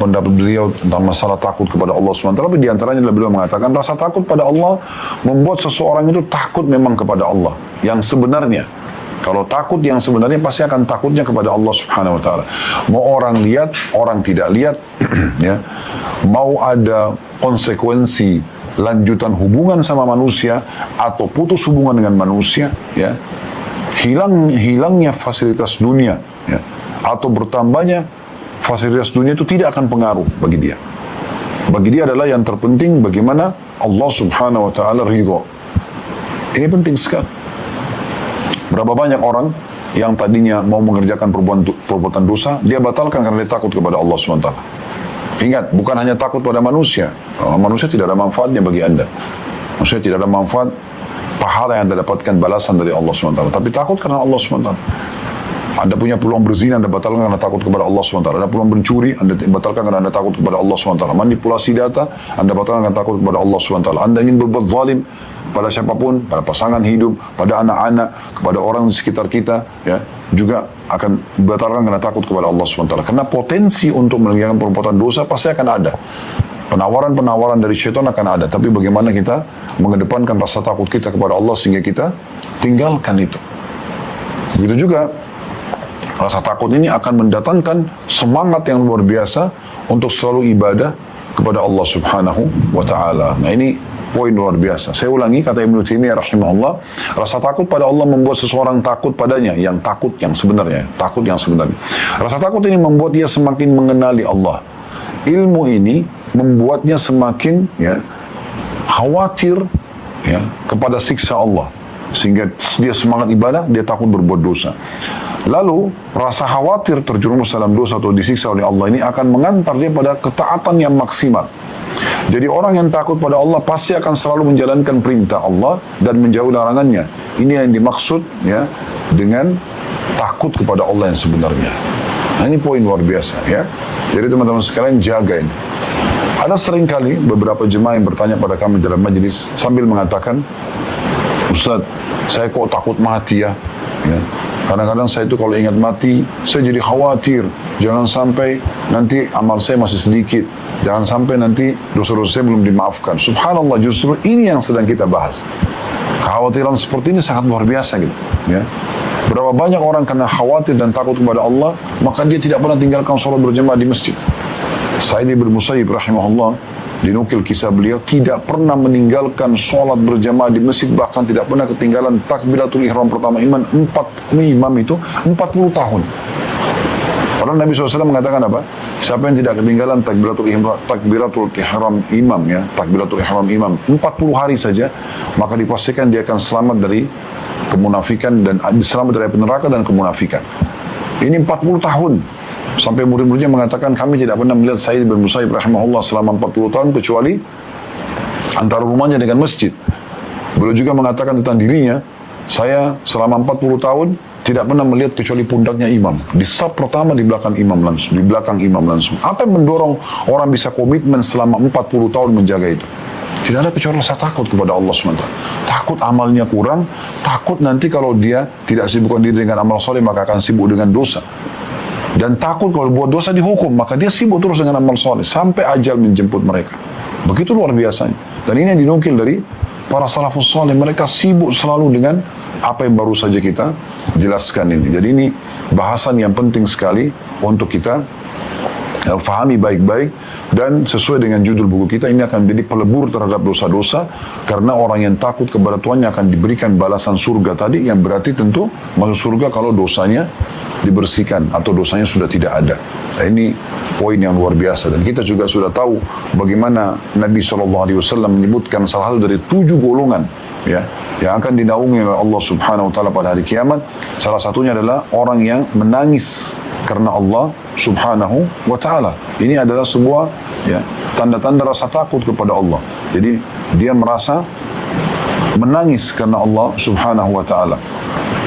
A: pendapat beliau tentang masalah takut kepada Allah SWT, tapi diantaranya adalah beliau mengatakan rasa takut pada Allah membuat seseorang itu takut memang kepada Allah yang sebenarnya. Kalau takut yang sebenarnya pasti akan takutnya kepada Allah Subhanahu wa taala. Mau orang lihat, orang tidak lihat, ya. Mau ada konsekuensi lanjutan hubungan sama manusia atau putus hubungan dengan manusia, ya. Hilangnya fasilitas dunia, ya, atau bertambahnya fasilitas dunia itu tidak akan pengaruh bagi dia. Bagi dia adalah yang terpenting bagaimana Allah Subhanahu wa taala ridha. Ini penting sekali. Berapa banyak orang yang tadinya mau mengerjakan perbuatan dosa, dia batalkan karena dia takut kepada Allah SWT. Ingat, bukan hanya takut pada manusia. Manusia tidak ada manfaatnya bagi Anda. Manusia tidak ada manfaat pahala yang Anda dapatkan balasan dari Allah SWT. Tapi takut karena Allah SWT. Anda punya peluang berzina, Anda batalkan karena takut kepada Allah SWT. Anda peluang mencuri, Anda batalkan karena Anda takut kepada Allah SWT. Manipulasi data, Anda batalkan karena takut kepada Allah SWT. Anda ingin berbuat zalim, pada siapapun, pada pasangan hidup, pada anak-anak, kepada orang di sekitar kita, ya, juga akan dibatalkan karena takut kepada Allah SWT. Karena potensi untuk meninggalkan perbuatan dosa pasti akan ada. Penawaran-penawaran dari syaitan akan ada. Tapi bagaimana kita mengedepankan rasa takut kita kepada Allah sehingga kita tinggalkan itu. Begitu juga rasa takut ini akan mendatangkan semangat yang luar biasa untuk selalu ibadah kepada Allah Subhanahu wa Ta'ala. Nah, ini poin luar biasa. Saya ulangi kata Ibnu Taimiyah rahimahullah, rasa takut pada Allah membuat seseorang takut padanya, yang takut yang sebenarnya, takut yang sebenarnya. Rasa takut ini membuat dia semakin mengenali Allah. Ilmu ini membuatnya semakin, ya, khawatir, ya, kepada siksa Allah. Sehingga dia semangat ibadah, dia takut berbuat dosa. Lalu rasa khawatir terjerumus dalam dosa atau disiksa oleh Allah ini akan mengantar dia pada ketaatan yang maksimal. Jadi orang yang takut pada Allah pasti akan selalu menjalankan perintah Allah dan menjauhi larangannya. Ini yang dimaksud, ya, dengan takut kepada Allah yang sebenarnya. Nah, ini poin luar biasa, ya. Jadi teman-teman sekalian jaga ini. Ada seringkali beberapa jemaah yang bertanya pada kami dalam majelis sambil mengatakan, Ustaz, saya kok takut mati ya? Ya. Kadang-kadang saya itu kalau ingat mati, saya jadi khawatir. Jangan sampai nanti amal saya masih sedikit. Jangan sampai nanti dosa-dosa saya belum dimaafkan. Subhanallah, justru ini yang sedang kita bahas. Kekhawatiran seperti ini sangat luar biasa gitu. Ya. Berapa banyak orang karena khawatir dan takut kepada Allah, maka dia tidak pernah tinggalkan sholat berjamaah di masjid. Sa'id bin Musayyib rahimahullah, dinukil kisah beliau, tidak pernah meninggalkan sholat berjamaah di masjid, bahkan tidak pernah ketinggalan takbiratul ihram pertama imam itu 40 tahun. Orang Nabi SAW mengatakan apa? Siapa yang tidak ketinggalan takbiratul ihram imam, ya, takbiratul ihram imam 40 hari saja, maka dipastikan dia akan selamat dari kemunafikan dan selamat dari neraka dan kemunafikan. Ini 40 tahun. Sampai murid-muridnya mengatakan, kami tidak pernah melihat Sa'id bin Musayyib rahimahullah selama 40 tahun kecuali antara rumahnya dengan masjid. Beliau juga mengatakan tentang dirinya, saya selama 40 tahun tidak pernah melihat kecuali pundaknya imam. Di saf pertama di belakang imam langsung, di belakang imam langsung. Apa yang mendorong orang bisa komitmen selama 40 tahun menjaga itu? Tidak ada kecuali rasa takut kepada Allah SWT. Takut amalnya kurang, takut nanti kalau dia tidak sibukkan diri dengan amal soleh maka akan sibuk dengan dosa. Dan takut kalau buat dosa dihukum, maka dia sibuk terus dengan amal soleh sampai ajal menjemput mereka. Begitu luar biasanya. Dan ini yang dinukil dari para salafus soleh, mereka sibuk selalu dengan apa yang baru saja kita jelaskan ini. Jadi ini bahasan yang penting sekali untuk kita fahami baik-baik, dan sesuai dengan judul buku kita ini akan menjadi pelebur terhadap dosa-dosa, karena orang yang takut kepada Tuhannya akan diberikan balasan surga tadi, yang berarti tentu masuk surga kalau dosanya dibersihkan atau dosanya sudah tidak ada. Nah, ini poin yang luar biasa, dan kita juga sudah tahu bagaimana Nabi SAW menyebutkan salah satu dari 7 golongan, ya, yang akan dinaungi oleh Allah Subhanahu wa Ta'ala pada hari kiamat. Salah satunya adalah orang yang menangis karena Allah Subhanahu wa Ta'ala. Ini adalah sebuah, ya, tanda-tanda rasa takut kepada Allah. Jadi dia merasa menangis karena Allah Subhanahu wa Ta'ala,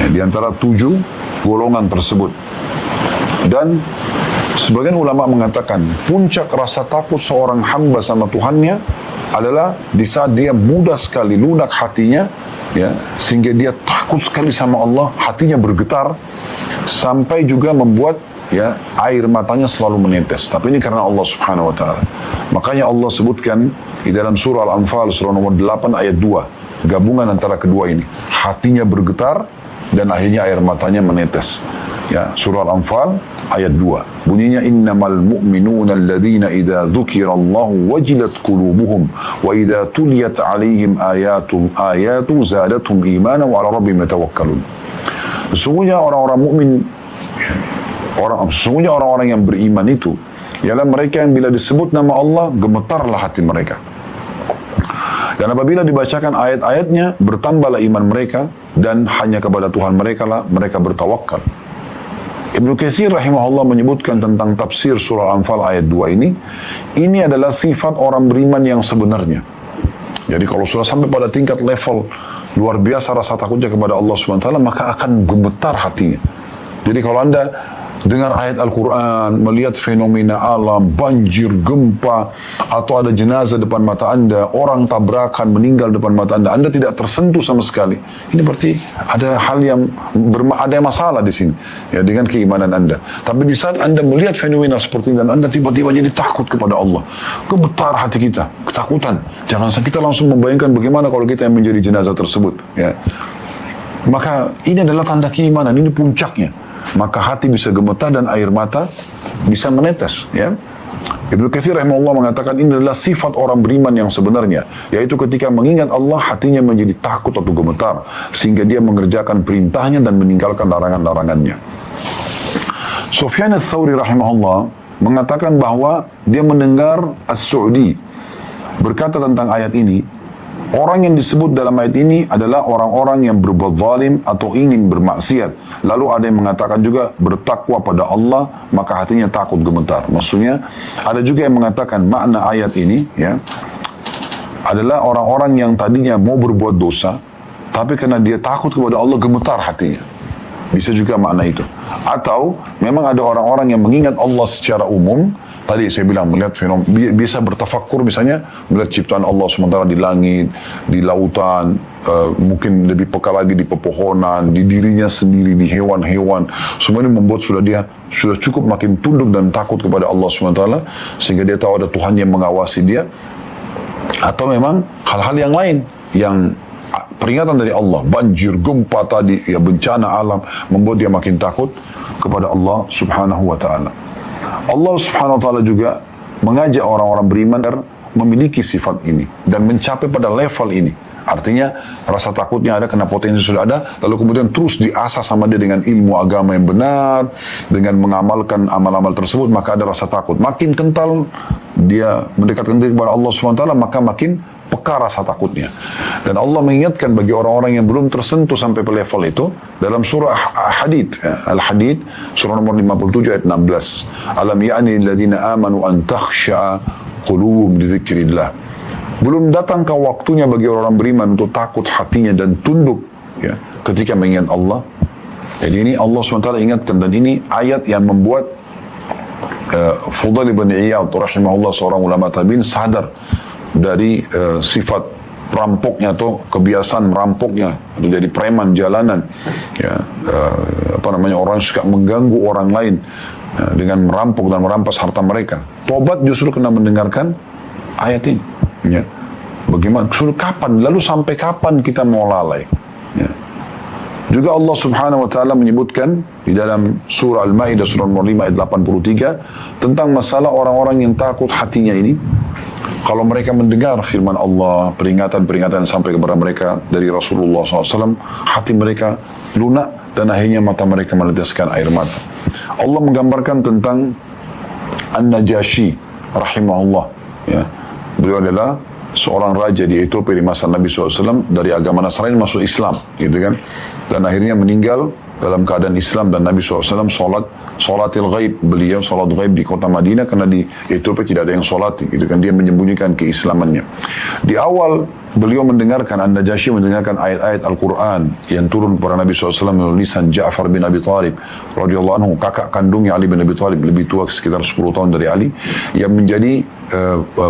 A: ya, di antara 7 golongan tersebut. Dan sebagian ulama mengatakan puncak rasa takut seorang hamba sama Tuhannya adalah di saat dia mudah sekali lunak hatinya, ya, sehingga dia takut sekali sama Allah, hatinya bergetar sampai juga membuat, ya, air matanya selalu menetes. Tapi ini karena Allah Subhanahu wa Ta'ala. Makanya Allah sebutkan di dalam surah Al-Anfal surah nomor 8 ayat 2, gabungan antara kedua ini, hatinya bergetar dan akhirnya air matanya menetes. Ya, surah Al-Anfal ayat 2. Bunyinya, innamal mu'minuna alladhina idza dzukirallahu wajilat qulubuhum wa idza tuliyat 'alaihim ayatu zadatuhum imanan wa 'ala rabbihim yatawakkalun. Sesungguhnya orang-orang mukmin, sesungguhnya orang-orang yang beriman itu ialah mereka yang bila disebut nama Allah gemetarlah hati mereka. Dan apabila dibacakan ayat-ayatnya bertambahlah iman mereka, dan hanya kepada Tuhan mereka lah mereka bertawakal. Ibnu Katsir rahimahullah menyebutkan tentang tafsir surah Al-Anfal ayat 2 ini adalah sifat orang beriman yang sebenarnya. Jadi kalau sudah sampai pada tingkat level luar biasa rasa takutnya kepada Allah SWT, maka akan gemetar hatinya. Jadi kalau Anda dengar ayat Al-Quran, melihat fenomena alam, banjir, gempa, atau ada jenazah depan mata Anda, orang tabrakan meninggal depan mata Anda tidak tersentuh sama sekali. Ini berarti ada hal yang ada masalah di sini, ya, dengan keimanan Anda. Tapi di saat Anda melihat fenomena seperti ini dan Anda tiba-tiba jadi takut kepada Allah, gemetar hati kita, ketakutan. Jangan sampai kita langsung membayangkan bagaimana kalau kita yang menjadi jenazah tersebut, ya. Maka ini adalah tanda keimanan, ini puncaknya. Maka hati bisa gemetar dan air mata bisa menetes, ya. Ibnu Katsir rahimahullah mengatakan ini adalah sifat orang beriman yang sebenarnya, yaitu ketika mengingat Allah hatinya menjadi takut atau gemetar sehingga dia mengerjakan perintahnya dan meninggalkan larangan-larangannya. Sufyan ats-Tsauri rahimahullah mengatakan bahwa dia mendengar As-Su'di berkata tentang ayat ini, orang yang disebut dalam ayat ini adalah orang-orang yang berbuat zalim atau ingin bermaksiat. Lalu ada yang mengatakan juga bertakwa pada Allah, maka hatinya takut gemetar. Maksudnya, ada juga yang mengatakan makna ayat ini, ya, adalah orang-orang yang tadinya mau berbuat dosa, tapi karena dia takut kepada Allah, gemetar hatinya. Bisa juga makna itu. Atau memang ada orang-orang yang mengingat Allah secara umum. Tadi saya bilang melihat fenomena, bisa bertafakkur misalnya melihat ciptaan Allah sementara di langit, di lautan, mungkin lebih peka lagi di pepohonan, di dirinya sendiri, di hewan-hewan. Semua ini membuat dia sudah cukup makin tunduk dan takut kepada Allah SWT, sehingga dia tahu ada Tuhan yang mengawasi dia. Atau memang hal-hal yang lain yang peringatan dari Allah, banjir, gempa tadi, ya, bencana alam, membuat dia makin takut kepada Allah Subhanahu wa Ta'ala. Allah Subhanahu wa Ta'ala juga mengajak orang-orang beriman memiliki sifat ini dan mencapai pada level ini. Artinya rasa takutnya ada karena potensi sudah ada, lalu kemudian terus diasah sama dia dengan ilmu agama yang benar, dengan mengamalkan amal-amal tersebut, maka ada rasa takut. Makin kental dia mendekatkan diri kepada Allah Subhanahu wa Ta'ala, maka makin peka rasa takutnya. Dan Allah mengingatkan bagi orang-orang yang belum tersentuh sampai ke level itu dalam surah Hadid, Al-Hadid, surah nomor 57 ayat 16. Alam ya'ni alladhina amanu an takhsha'a qulubuhum li dzikrillah. Belum datangkah waktunya bagi orang beriman untuk takut hatinya dan tunduk, ya, ketika mengingat Allah. Jadi ini Allah SWT ingatkan, dan ini ayat yang membuat Fudail bin Iyad rahimahullah, seorang ulama tabi'in, sadar dari sifat rampoknya atau kebiasaan merampoknya, atau jadi preman jalanan, ya, orang yang suka mengganggu orang lain dengan merampok dan merampas harta mereka. Tobat justru kena mendengarkan ayat ini, ya. Bagaimana, kapan, lalu sampai kapan kita mau lalai, ya. Juga Allah Subhanahu wa Ta'ala menyebutkan di dalam surah Al-Maidah surah nomor 5 ayat 83 tentang masalah orang-orang yang takut hatinya ini. Kalau mereka mendengar firman Allah, peringatan-peringatan sampai kepada mereka dari Rasulullah SAW, hati mereka lunak dan akhirnya mata mereka meneteskan air mata. Allah menggambarkan tentang An-Najashi rahimahullah, ya. Beliau adalah seorang raja di Ethiopia di masa Nabi SAW, dari agama Nasrani masuk Islam, gitu kan. Dan akhirnya meninggal dalam keadaan Islam, dan Nabi SAW salatil ghaib, beliau salat ghaib di kota Madinah karena di Ethiopia tidak ada yang salat, gitu kan. Dia menyembunyikan keislamannya. Di awal beliau mendengarkan, An-Najashi mendengarkan ayat-ayat Al-Quran yang turun kepada Nabi SAW melalui lisan Ja'far bin Abi Thalib radhiyallahu anhu, kakak kandungnya Ali bin Abi Thalib, lebih tua sekitar 10 tahun dari Ali, yang menjadi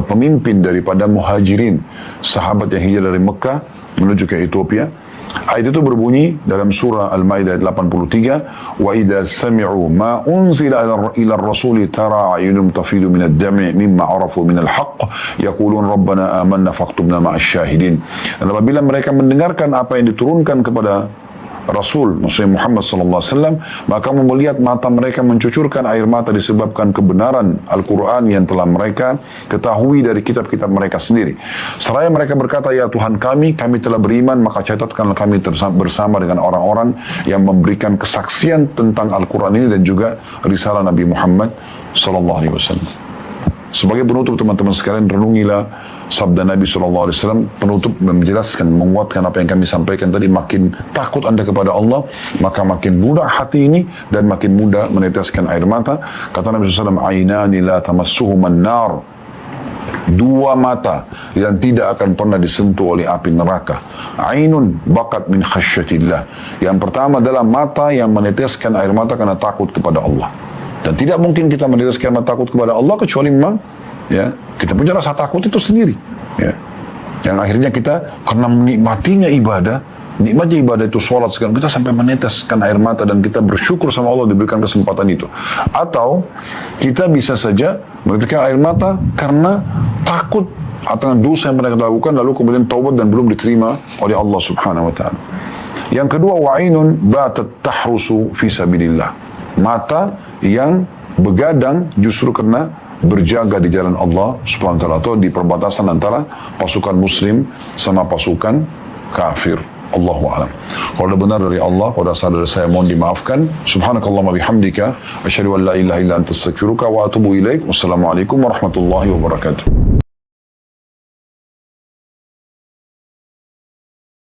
A: pemimpin daripada muhajirin, sahabat yang hijrah dari Mekah menuju ke Ethiopia. Ayat itu berbunyi dalam surah Al-Maidah 83, wa idza sami'u ma unzila ila ar-rasuli tara a'yunum tafidu min ad-dam'i mimma 'arafu min al-haqq yaqulun rabbana amanna faktubna ma'asy syahidin. Dan apabila mereka mendengarkan apa yang diturunkan kepada Rasul, maksudnya Muhammad SAW, maka melihat mata mereka mencucurkan air mata disebabkan kebenaran Al-Quran yang telah mereka ketahui dari kitab-kitab mereka sendiri. Seraya mereka berkata, ya Tuhan kami telah beriman, maka catatkanlah kami bersama dengan orang-orang yang memberikan kesaksian tentang Al-Quran ini dan juga risalah Nabi Muhammad SAW. Sebagai penutup teman-teman sekalian, renungilah sabda Nabi SAW, penutup menjelaskan, menguatkan apa yang kami sampaikan tadi. Makin takut Anda kepada Allah, maka makin mudah hati ini dan makin mudah meneteskan air mata. Kata Nabi SAW, ainani la tamassuhuman nar, Dua mata yang tidak akan pernah disentuh oleh api neraka. Ainun bakat min khasyatillah. Yang pertama adalah mata yang meneteskan air mata karena takut kepada Allah. Dan tidak mungkin kita meneteskan mata takut kepada Allah kecuali memang ya kita punya rasa takut itu sendiri. Ya. Yang akhirnya kita karena menikmatinya ibadah, nikmatnya ibadah itu sholat sekarang kita sampai meneteskan air mata dan kita bersyukur sama Allah diberikan kesempatan itu. Atau kita bisa saja meneteskan air mata karena takut atas dosa yang pernah kita lakukan lalu kemudian taubat dan belum diterima oleh Allah Subhanahu wa taala. Yang kedua, wa'inun batat tahrusu fi sabilillah. Mata yang begadang justru karena berjaga di jalan Allah Subhanahu wa taala atau di perbatasan antara pasukan muslim sama pasukan kafir. Allahu a'lam. Kalau ada benar dari Allah, kalau ada salah dari saya mohon dimaafkan. Subhanakallahumma bihamdika asyhadu an la ilaha illa anta astaghfiruka wa atubu ilaik. Wassalamualaikum warahmatullahi wabarakatuh.